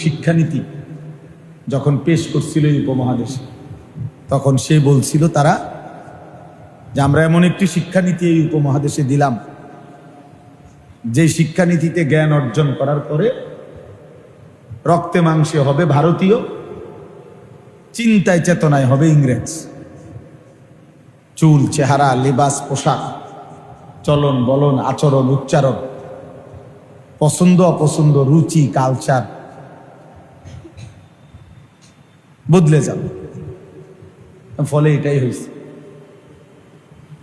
শিক্ষানীতি যখন পেশ করছিল এই উপমহাদেশে, তখন সে বলছিল তারা যে আমরা এমন একটি শিক্ষানীতি এই উপমহাদেশে দিলাম, যে শিক্ষানীতিতে জ্ঞান অর্জন করার পরে রক্তে মাংসে হবে ভারতীয়, চিন্তায় চেতনায় হবে ইংরেজ। চুল, চেহারা, লিবাস, পোশাক, চলন বলন, আচরণ, উচ্চারণ, পছন্দ অপছন্দ, রুচি, কালচার বদলে যাবে। ফলে এটাই হয়েছে।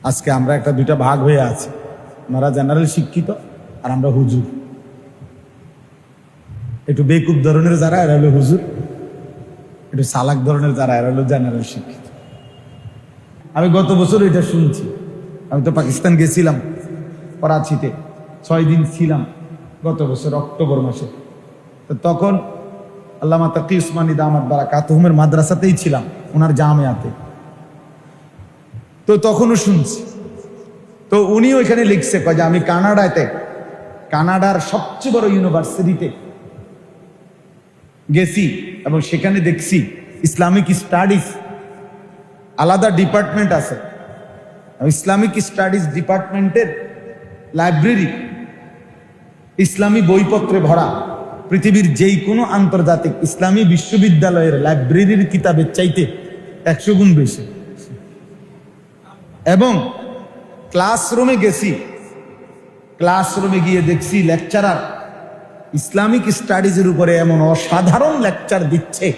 আজকে আমরা একটা দুইটা ভাগ হয়ে আছি, আমরা জেনারেল শিক্ষিত আর আমরা হুজুর। একটু বেকুব ধরনের যারা, এরা হলো হুজুর, একটু চালাক ধরনের যারা, এরা হলো জেনারেল শিক্ষিত। আমি গত বছর এটা শুনছি। আমি তো পাকিস্তান গেছিলাম, করাচিতে 6 দিন ছিলাম গত বছর অক্টোবর মাসে। তো তখন আল্লামা তাকি উসমানী দামাত বারাকাতুহুমের মাদ্রাসাতেই ছিলাম, ওনার জামিয়াতে। তো তখনও শুনছি। তো উনিও এখানে লিখছে যে আমি কানাডার সবচেয়ে বড় ইউনিভার্সিটিতে গেছি এবং সেখানে দেখছি ইসলামিক স্টাডিজ আলাদা ডিপার্টমেন্ট আছে। ইসলামিক স্টাডিজ ডিপার্টমেন্টের লাইব্রেরি ইসলামী বইপত্রে ভরা। পৃথিবীর যেই কোনো আন্তর্জাতিক ইসলামী বিশ্ববিদ্যালয়ের লাইব্রেরির কিতাবের চাইতে 100 গুণ বেশি। এবং ক্লাসরুমে গেছি, ক্লাসরুমে গিয়ে দেখছি লেকচারার ইসলামিক স্টাডিজের উপরে এমন অসাধারণ লেকচার দিচ্ছে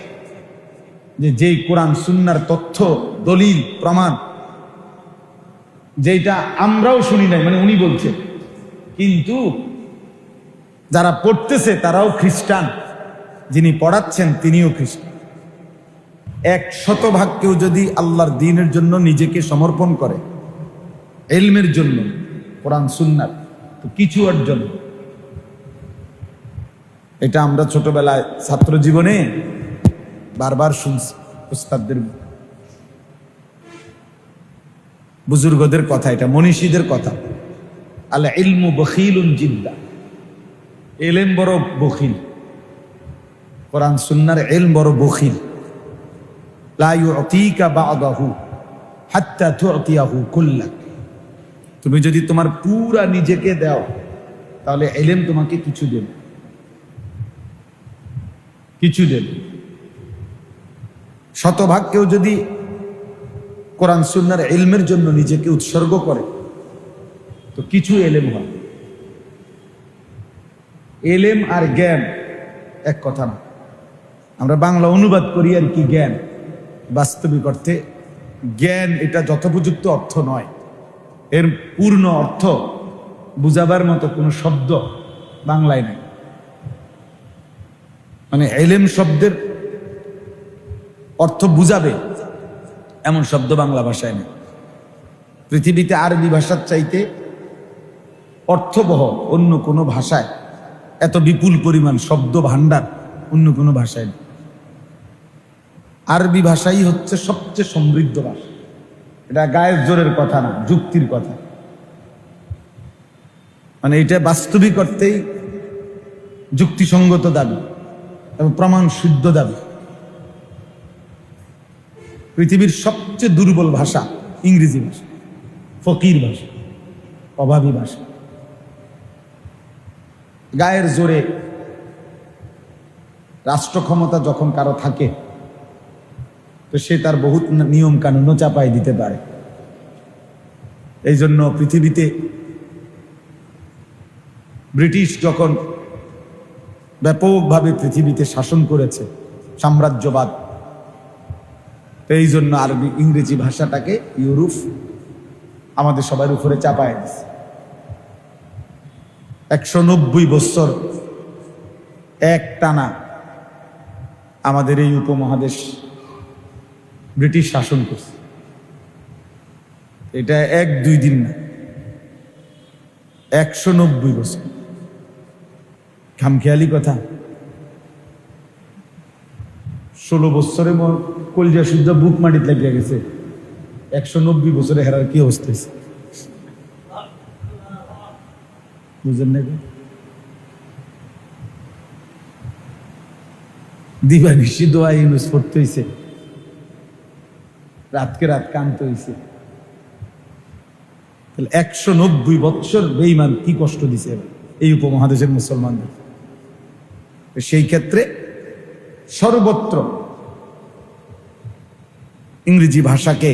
যে যেই কোরআন সুন্নাহর তথ্য, দলিল, প্রমাণ যেটা আমরাও শুনি নাই, মানে উনি বলছে, কিন্তু যারা পড়তেছে তারাও খ্রিস্টান, যিনি পড়াচ্ছেন তিনিও খ্রিস্টান। 100% কেউ যদি আল্লাহর দ্বীনের জন্য নিজেকে সমর্পণ করে, ইলমের জন্য, কোরআন সুন্নাহ, তো কিছু অর্জন। এটা আমরা ছোটবেলায় ছাত্র জীবনে বারবার শুনছি উস্তাদদের, বুজুর্গদের কথা, এটা মনীষীদের কথা। আল ইলমু বখিলুন জিদ্দা, ইলম বড় বখিল, কোরআন সুন্নাহর ইলম বড় বখিল। লা ইউতিকা বা'দাহু হাত্তা তু'তিয়াহু কুল্লাক। তুমি যদি তোমার পুরা নিজেকে দাও, তাহলে ইলম তোমাকে কিছু দেবে, কিছু দেবে। শতভাগ কেউ যদি কোরআন সুন্নাহর ইলমের জন্য নিজেকে উৎসর্গ করে, তো কিছু ইলম হয়। ইলম আর জ্ঞান এক কথা না। আমরা বাংলা অনুবাদ করি আর কি জ্ঞান, বাস্তবিক অর্থে জ্ঞান এটা যথোপযুক্ত অর্থ নয়। এর পূর্ণ অর্থ বুঝাবার মতো কোনো শব্দ বাংলায় নাই। মানে ইলম শব্দের অর্থ বুঝাবে এমন শব্দ বাংলা ভাষায় নেই। পৃথিবীতে আরবি ভাষার চাইতে অর্থবহ অন্য কোনো ভাষায় এত বিপুল পরিমাণ শব্দ ভান্ডার অন্য কোনো ভাষায় নেই। আরবি ভাষাই হচ্ছে সবচেয়ে সমৃদ্ধ ভাষা। এটা গায়ের জোরের কথা না, যুক্তির কথা। মানে এটা বাস্তবিক অর্থেই যুক্তিসঙ্গত দাবি এবং প্রমাণ শুদ্ধ দাবি। পৃথিবীর সবচেয়ে দুর্বল ভাষা ইংরেজি ভাষা, ফকির ভাষা, অভাবী ভাষা। গায়ের জোরে রাষ্ট্র ক্ষমতা যখন কারো থাকে, তো সে তার বহুত নিয়ম কানুনও চাপাই দিতে পারে। এই জন্য পৃথিবীতে ব্রিটিশ যখন ব্যাপকভাবে পৃথিবীতে শাসন করেছে, সাম্রাজ্যবাদ, তো এই জন্য আরবি ইংরেজি ভাষাটাকে ইউরোপ আমাদের সবার উপরে চাপায় দিচ্ছে। 190 বছর এক টানা আমাদের এই উপমহাদেশ ব্রিটিশ শাসন করছে। এটা 1-2 দিন না, 190 বছর। খামখেয়ালি কথা। 16 বছরে কলজা শুদ্ধ বুক মাটিতে লাগিয়ে গেছে। 190 বছরে হেরার কি অবস্থা হয়েছে বুঝেন না? দিবানিশি দোয়া ইউনুস পড়তে হইছে, রাতকে রাত কানতে হইছে। 190 বৎসর বেঈমান কি কষ্ট দিছে এই উপমহাদেশের মুসলমানদের। সেই ক্ষেত্রে সর্বত্র ইংরেজি ভাষাকে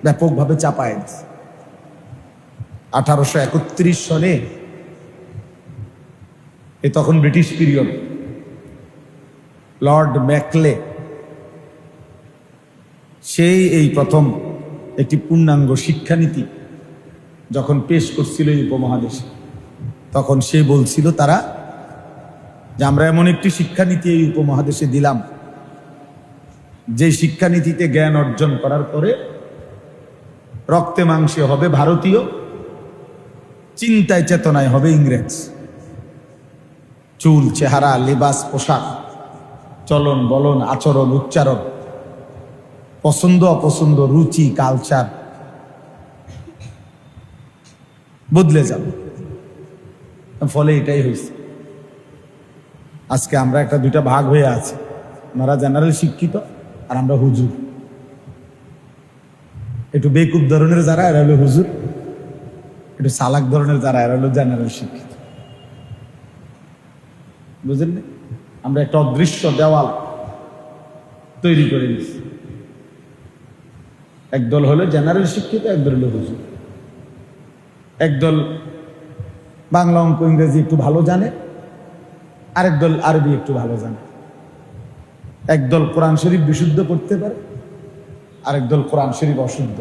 ব্যাপকভাবে চাপায় দিছে। 1831 সনে, তখন ব্রিটিশ পিরিয়ড, লর্ড ম্যাকলে সেই এই প্রথম একটি পূর্ণাঙ্গ শিক্ষানীতি যখন পেশ করছিল এই উপমহাদেশে, তখন সে বলছিল তারা যে আমরা এমন একটি শিক্ষানীতি এই উপমহাদেশে দিলাম, যে শিক্ষানীতিতে জ্ঞান অর্জন করার পরে রক্তে মাংসে হবে ভারতীয়, চিন্তায় চেতনায় হবে ইংরেজ। চুল, চেহারা, লেবাস, পোশাক, চলন বলন, আচরণ, উচ্চারণ, পছন্দ অপছন্দ, রুচি, কালচার বদলে যাবে। ফলে এটাই হয়েছে। আজকে আমরা একটা দুইটা ভাগ হয়ে আছি, ওনারা জেনারেল শিক্ষিত আর আমরা হুজুর। একটু বেকুব ধরনের যারা, এরা হলো হুজুর। একটু চালাক ধরনের যারা, এরা হলো জেনারেল শিক্ষিত। বুঝলেন? আমরা একটা অদৃশ্য দেওয়াল তৈরি করে নিচ্ছি। একদল হলো জেনারেল শিক্ষিত, একদল হলো হুজুর। একদল বাংলা, অঙ্ক, ইংরেজি একটু ভালো জানে, আরেকদল আরবি একটু ভালো জানে। একদল কোরআন শরীফ বিশুদ্ধ পড়তে পারে, আরেকদল কোরআন শরীফ অশুদ্ধ।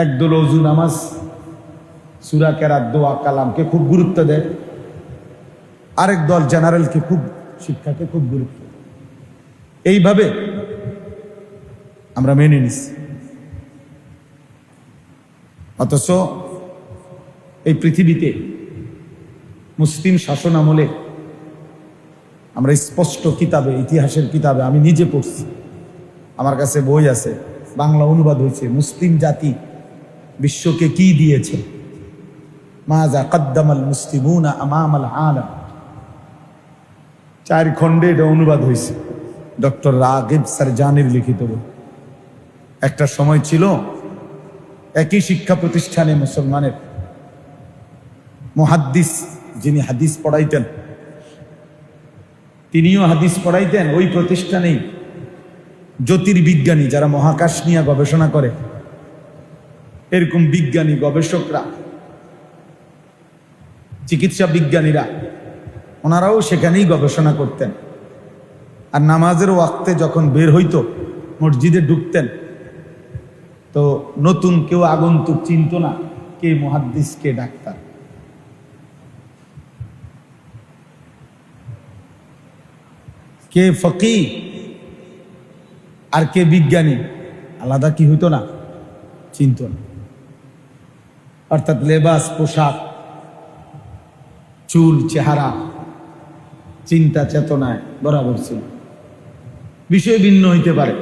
একদল ওযু, নামাজ, সূরা, কেরাত, দোয়া, কালামকে খুব গুরুত্ব দেয়, আরেক দল জেনারেলকে খুব, শিক্ষাকে খুব গুরুত্ব দেয়। এইভাবে আমরা মেনে নিছি। অথচ এই পৃথিবীতে মুসলিম শাসন আমলে আমরা স্পষ্ট কিতাবে, ইতিহাসের কিতাবে, আমি নিজে পড়ছি, আমার কাছে বই আছে, বাংলা অনুবাদ হয়েছে, মুসলিম জাতি বিশ্বকে কি দিয়েছে, মাযা কদ্দামাল মুসলিমুনা আমামাল আলাম, 4 খণ্ডে এটা অনুবাদ হয়েছে, ডক্টর রাগিব সারজানির লিখিত বই। একটা সময় ছিল একই শিক্ষা প্রতিষ্ঠানে মুসলমানের মুহাদ্দিস, যিনি হাদিস পড়াইতেন, তিনিও হাদিস পড়াইতেন। ওই প্রতিষ্ঠানেই জ্যোতির্বিজ্ঞানী, যারা মহাকাশ নিয়ে গবেষণা করে, এরকম বিজ্ঞানী গবেষকরা, চিকিৎসা বিজ্ঞানীরা, ওনারাও সেখানেই গবেষণা করতেন। আর নামাজের ওয়াক্তে যখন বের হইতো, মসজিদে ঢুকতেন, তো নতুন কেউ আগন্তুক চিনত না কে মুহাদ্দিস, কে ডাক্তার। কে ফকি আর কে বিজ্ঞানী, আলাদা কি হইতো না, চিনত না। অর্থাৎ লেবাস, পোশাক, চুল, চেহারা, চিন্তা চেতনায় বরাবর ছিল। বিষয় ভিন্ন হইতে পারে,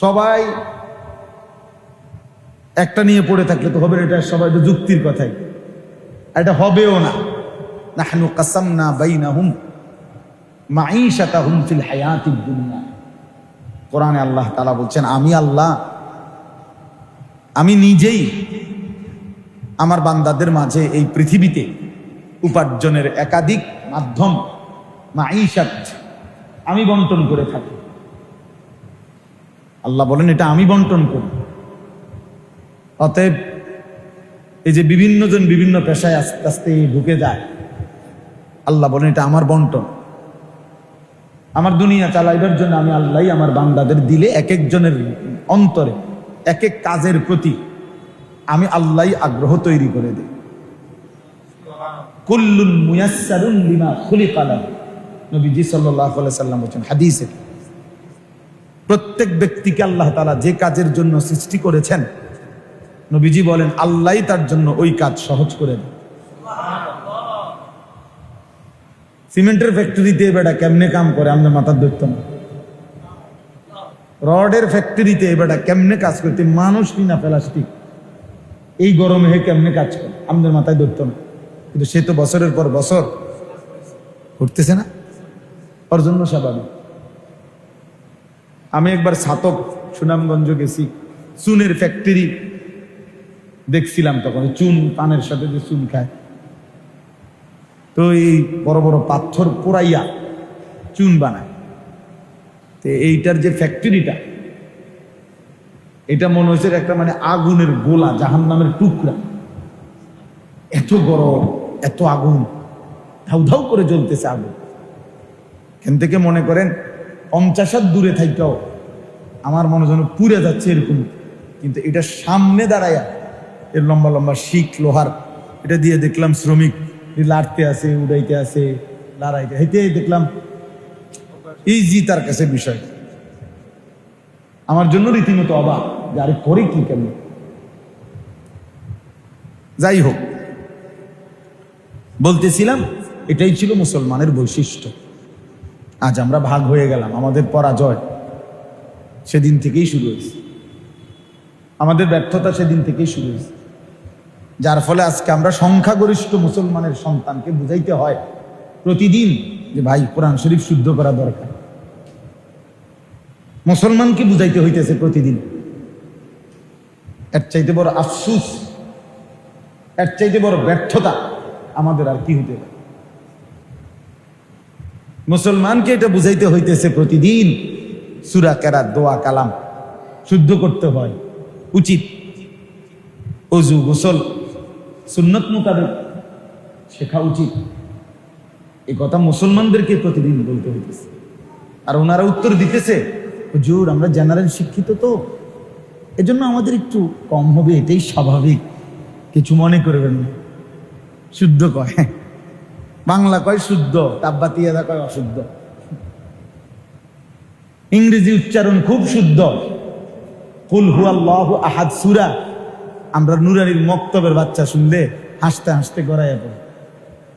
সবাই একটা নিয়ে পড়ে থাকলে তো হবে, এটা সবাই তো যুক্তির কথাই, এটা হবেও না। নাহনু কাসামনা বাইনাহুম মাঈশাতাহুম ফিল হায়াতিদ দুনিয়া। কোরআনে আল্লাহ তাআলা বলছেন, আমি আল্লাহ, আমি নিজেই আমার বান্দাদের মাঝে এই পৃথিবীতে উপার্জনের একাধিক মাধ্যম, মাঈশাত, আমি বন্টন করে থাকি। আল্লাহ বলেন এটা আমি বন্টন করি। অতএব এই যে বিভিন্ন জন বিভিন্ন পেশায় আস্তে আস্তে ঢুকে যায়, আল্লাহ বলেন এটা আমার বন্টন। আমার দুনিয়া চালাইবার জন্য আমি আল্লাহই আমার বান্দাদের দিলে, এক একজনের অন্তরে এক এক কাজের প্রতি আমি আল্লাহই আগ্রহ তৈরি করে দিই। কুল্লুন মুয়াসসারুন লিমা খুলিকা লাহু, নবীজি সাল্লাল্লাহু আলাইহি সাল্লাম বলেন হাদিসে, প্রত্যেক ব্যক্তিকে আল্লাহ তাআলা যে কাজের জন্য সৃষ্টি করেছেন, নবীজি বলেন আল্লাহই তার জন্য ওই কাজ সহজ করে দেন। সিমেন্টের ফ্যাক্টরিতে বেটা কেমনে কাম করে আমাদের মাথার ধরত না। রডের ফ্যাক্টরিতে বেটা কেমনে কাজ করতে, মানুষ কিনা প্লাস্টিক, এই গরমে হে কেমনে কাজ করে আমাদের মাথায় ধরত না। কিন্তু সে তো বছরের পর বছর করতেছে না। ওর জন্য স্বাভাবিক। আমি একবার ছাতক সুনামগঞ্জ গেছি, চুনের ফ্যাক্টরি দেখছিলাম, তখন চুন পানের সাথে যে চুন খায়, তো এই বড় বড় পাথর পোড়াইয়া চুন বানায়। তো এইটার যে ফ্যাক্টরিটা, এটা মনে হয়েছে একটা মানে আগুনের গোলা, জাহান্নামের টুকরা, এত গরম, এত আগুন, ধাউ ধাউ করে জ্বলতেছে আগুন। এখান থেকে মনে করেন 50 হাত দূরে থাকতেও আমার মনে যেন পুড়ে যাচ্ছে এরকম। কিন্তু এটা সামনে দাঁড়াইয়া, এর লম্বা লম্বা শিক লোহার, এটা দিয়ে দেখলাম শ্রমিক লাড়তে আছে, উড়াইতে আছে, লড়াইতে হেঁটে দেখলাম ইজি তার কাছে বিষয়। আমার জন্য রীতিমতো অবাক যে আরে করে কি কেমন। যাই হোক, বলতেছিলাম এটাই ছিল মুসলমানের বৈশিষ্ট্য। আজ আমরা ভাগ হয়ে গেলাম, আমাদের পরাজয় সেদিন থেকেই শুরু হয়েছে, আমাদের ব্যর্থতা সেদিন থেকেই শুরু হয়েছে, যার ফলে আজকে আমরা সংখ্যাগরিষ্ঠ মুসলমানের সন্তানকে বুঝাইতে হয় প্রতিদিন যে ভাই কোরআন শরীফ শুদ্ধ করা দরকার। মুসলমানকে বুঝাইতে হইতেছে প্রতিদিন। এর চাইতে বড় আফসুস, এর চাইতে বড় ব্যর্থতা আমাদের আর কি হতে পারে। মুসলমানকে এটা বুঝাইতে হইতেছে প্রতিদিন সূরা কেরাত, দোয়া, কালাম শুদ্ধ করতে হয়, উচিত ওযু গোসল সুন্নত মোতাবেক শেখা উচিত। এই কথা মুসলমানদেরকে প্রতিদিন বলতে হইতেছে। আর ওনারা উত্তর দিতেছে, হুজুর আমরা জেনারেল শিক্ষিত, তো এজন্য আমাদের একটু কম হবে, এটাই স্বাভাবিক, কিছু মনে করবেন না। শুদ্ধ কয়, বাংলা কয় শুদ্ধ, তাব্বাতিয়াদা কয় অশুদ্ধ, ইংরেজি উচ্চারণ খুব শুদ্ধ। কুল হুয়াল্লাহু আহাদ সূরা আমরা নুরানির মক্তবের বাচ্চা শুনলে হাসতে হাসতে গড়াইয়া পড়ে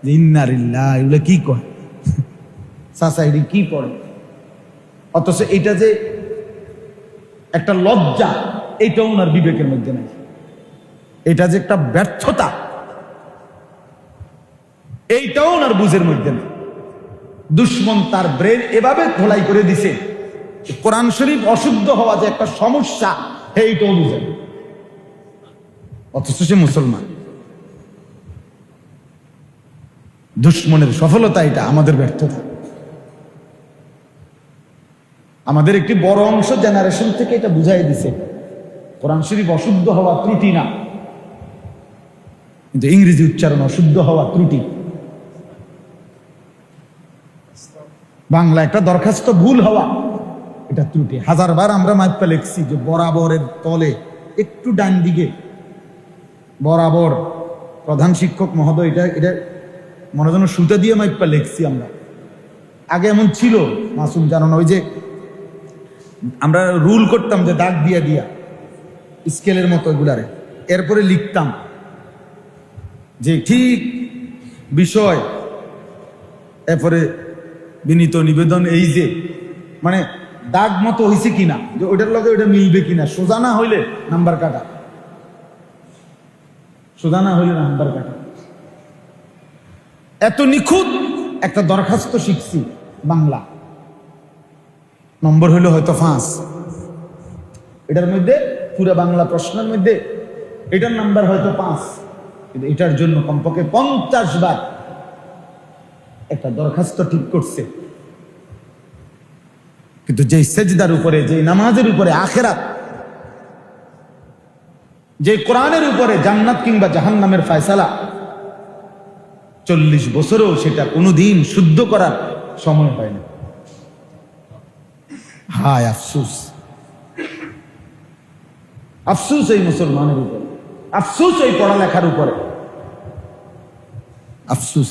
যে ইন্না লিল্লাহ, এগুলো কি কয়, চাচা এটি কি পড়ে। অথচ এটা যে একটা লজ্জা, এইটাও ওনার বিবেকের মধ্যে নাই। এটা যে একটা ব্যর্থতা, এইটাও ওনার বুঝের মধ্যে নেই। দুশ্মন তার ব্রেন এভাবে ধোলাই করে দিছে, কোরআন শরীফ অশুদ্ধ হওয়া যে একটা সমস্যা, এইটাও বুঝে না। অথচ সে মুসলমান। দুশ্মনের সফলতা এটা, আমাদের ব্যর্থতা। আমাদের একটি বড় অংশ জেনারেশন থেকে এটা বুঝাই দিছে কোরআন শরীফ অশুদ্ধ হওয়া ত্রুটি না, কিন্তু ইংরেজি উচ্চারণ অশুদ্ধ হওয়া ত্রুটি। বাংলা একটা দরখাস্ত ভুল হওয়া এটা ত্রুটি। 1000 বার আমরা মাইপা লিখছি যে বরাবরের তলে একটু ডান দিকে বরাবর। প্রধান শিক্ষক মহোদয় এটা মনে যেন সুতা দিয়ে মাইপা লিখছি আমরা। আগে এমন ছিল মাসুম জানানো, ওই যে আমরা রুল করতাম যে দাগ দিয়া দিয়া স্কেলের মতো এগুলারে, এরপরে লিখতাম যে ঠিক বিষয়, এরপরে বিনীত নিবেদন, এই যে মানে দাগ মতো হয়েছে কিনা, যে ওইটার লগে ওইটা মিলবে কিনা, সোজা না হইলে নাম্বার কাটা, সোজা না হইলে নাম্বার কাটা। এত নিখুঁত একটা দরখাস্ত শিখছি বাংলা, নম্বর হইল হয়তো 5। এটার মধ্যে পুরো বাংলা প্রশ্নের মধ্যে এটার নাম্বার হয়তো 5, কিন্তু এটার জন্য কমপক্ষে 50 বার একটা দরখাস্ত ঠিক করছে। কিন্তু যে সেজদার উপরে, যে নামাজের উপরে আখিরাত, যে কোরআনের উপরে জান্নাত কিংবা জাহান্নামের ফয়সালা, 40 বছরেও সেটা কোনোদিন শুদ্ধ করার সময় হয় না। হায় আফসুস, আফসুস এই মুসলমানের উপরে, আফসুস এই পড়ালেখার উপরে, আফসুস।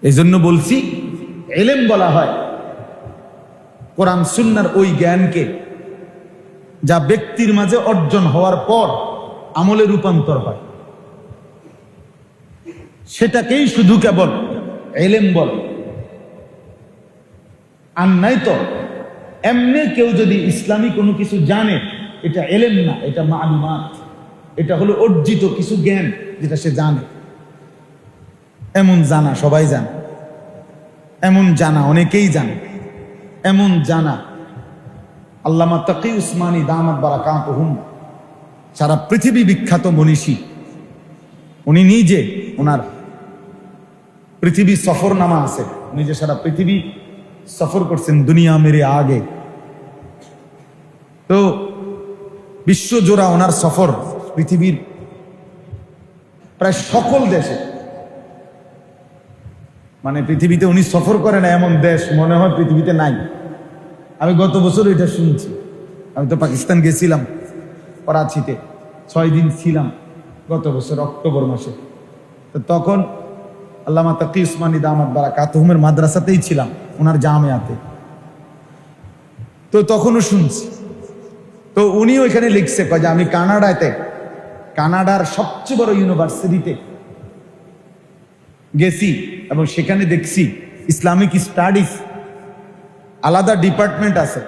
এই জন্য বলছি ইলম বলা হয় কোরআন সুন্নাহর ওই জ্ঞানকে, যা ব্যক্তির মাঝে অর্জন হওয়ার পর আমলে রূপান্তর হয়, সেটাকেই শুধু কেবল ইলম বলে। আর নাই তো এমনি কেউ যদি ইসলামী কোনো কিছু জানে, এটা ইলম না, এটা মালুমাত, এটা হলো অর্জিত কিছু জ্ঞান যেটা সে জানে। এমন জানা সবাই জানে। এমন জানা, অনেকেই জানে, এমন জানা আল্লামা তাকি উসমানী দামাত বারাকাতুহুম, সারা পৃথিবী বিখ্যাত মনীষী। উনি নিজে, ওনার পৃথিবী সফরনামা আছে, উনি যে সারা পৃথিবী সফর করছেন দুনিয়া মেরে আগে। তো বিশ্বজোড়া ওনার সফর, পৃথিবীর প্রায় সকল দেশে, মানে পৃথিবীতে উনি সফর করেন এমন দেশ মনে হয় পৃথিবীতে নাই। আমি গত বছর এটা শুনছি। আমি তো পাকিস্তান গেছিলাম, করাচিতে 6 দিন ছিলাম গত বছর অক্টোবর মাসে। তো তখন আল্লামা তাকি উসমানী দামাত বারাকাতুহুমের মাদ্রাসাতেই ছিলাম, ওনার জামিয়াতে। তো তখনও শুনছি। তো উনি ওইখানে লিখছে যে আমি কানাডার সবচেয়ে বড় ইউনিভার্সিটিতে গেছি এবং সেখানে দেখছি ইসলামিক স্টাডিজ আলাদা ডিপার্টমেন্ট আছে।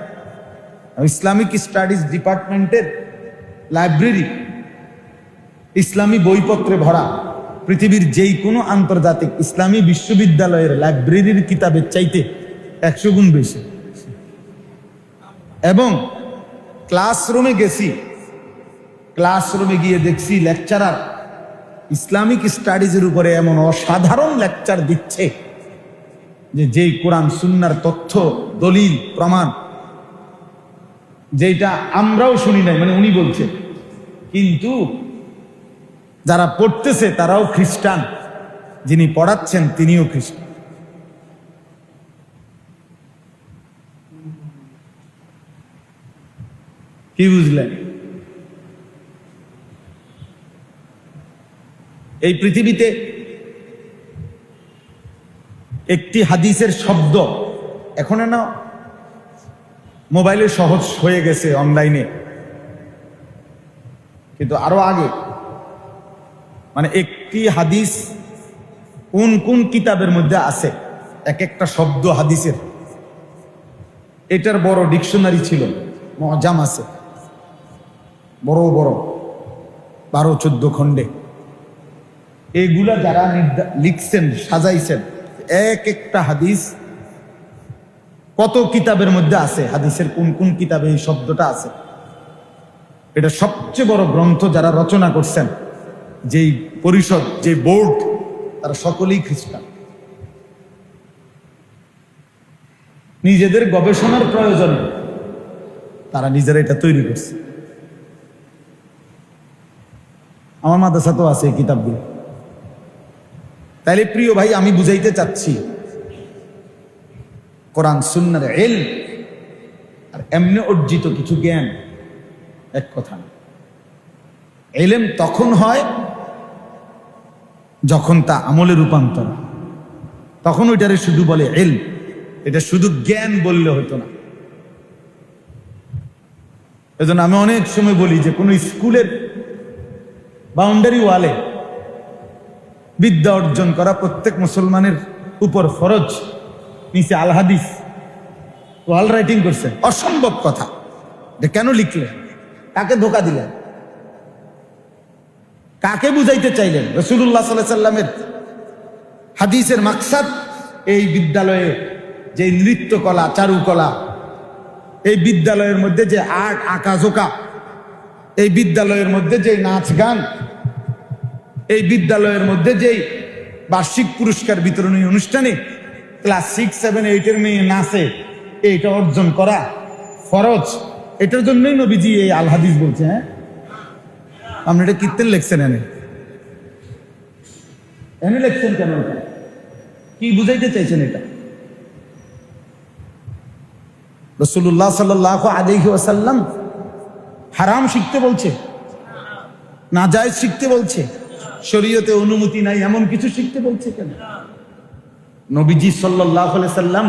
ইসলামিক স্টাডিজ ডিপার্টমেন্টের লাইব্রেরি ইসলামী বইপত্রে ভরা, পৃথিবীর যেই কোনো আন্তর্জাতিক ইসলামী বিশ্ববিদ্যালয়ের লাইব্রেরির কিতাবের চাইতে 100 গুণ বেশি। এবং ক্লাসরুমে গেছি, ক্লাসরুমে গিয়ে দেখছি লেকচারার ইসলামিক স্টাডিজের উপরে এমন অসাধারণ লেকচার দিচ্ছে যে যেই কোরআন সুন্নাহর তথ্য দলিল প্রমাণ যেটা আমরাও শুনি নাই, মানে উনি বলছে, কিন্তু যারা পড়তেছে তারাও খ্রিস্টান, যিনি পড়াচ্ছেন তিনিও খ্রিস্টান। কি বুঝলেন? এই পৃথিবীতে একটি হাদিসের শব্দ এখন না মোবাইলে সহজ হয়ে গেছে, অনলাইনে, কিন্তু আরো আগে মানে একটি হাদিস কোন কোন কিতাবের মধ্যে আছে, এক একটা শব্দ হাদিসের, এটার বড় ডিকশনারি ছিল, মুআজাম আছে বড় বড় 12-14 খণ্ডে। এগুলা যারা লিখছেন, সাজাইছেন, এক একটা হাদিস কত কিতাবের মধ্যে আছে, হাদিসের কোন কোন কিতাবে এই শব্দটা আছে, এটা সবচেয়ে বড় গ্রন্থ যারা রচনা করছেন, যেই পরিষদ, যে বোর্ড, তারা সকলেই খ্রিস্টান। নিজেদের গবেষণার প্রয়োজনে তারা নিজেরা এটা তৈরি করছে। আমার মাদ্রাসাতেও আছে এই কিতাবগুলো। তাইলে প্রিয় ভাই, আমি বুঝাইতে চাচ্ছি কোরআন সুন্নাহর ইলম আর এমনি অর্জিত কিছু জ্ঞান এক কথা না। ইলম তখন হয় যখন তা আমলে রূপান্তর, তখন ওইটারে শুধু বলে ইলম, এটা শুধু জ্ঞান বললে হতো না। এজন্য আমি অনেক সময় বলি যে কোনো স্কুলের বাউন্ডারি ওয়ালে বিদ্যা অর্জন করা প্রত্যেক মুসলমানের উপর ফরজ। নিচে আল হাদিস ওয়াল রাইটিং করছে, অসম্ভব কথা। এটা কেন লিখলেন? কাকে ধোকা দিলেন? কাকে বুঝাইতে চাইলেন? রাসূলুল্লাহ সাল্লাল্লাহু আলাইহি সাল্লামের হাদিসের মাকসাদ এই বিদ্যালয়ে যে নৃত্যকলা, চারুকলা, এই বিদ্যালয়ের মধ্যে যে আর্ট, আঁকা ঝোঁকা, এই বিদ্যালয়ের মধ্যে যে নাচ গান, এই বিদ্যালয়ের মধ্যে যেই বার্ষিক পুরস্কার বিতরণী অনুষ্ঠানে ক্লাস 6, 7, 8 মেয়ে নাচে, এইটা অর্জন করা ফরজ। এটার জন্যই নবীজি এই আল হাদিস বলছে। হ্যাঁ, আপনি এটা কীর্তন লিখছেন, এনে লিখছেন কেন? এটা কি বুঝাইতে চাইছেন? এটা রাসূলুল্লাহ সাল্লাল্লাহু আলাইহি ওয়াসাল্লাম হারাম শিখতে বলছে, নাজায়েজ শিখতে বলছে, শরীয়তে অনুমতি নাই এমন কিছু শিখতে বলছে কেন? নবীজি সাল্লাল্লাহু আলাইহি সাল্লাম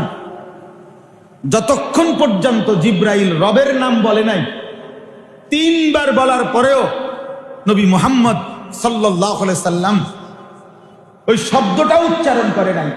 যতক্ষণ পর্যন্ত জিব্রাইল রবের নাম বলে নাই, 3 বার বলার পরেও নবী মুহাম্মদ সাল্লাল্লাহু আলাইহি সাল্লাম ওই শব্দটা উচ্চারণ করে নাই।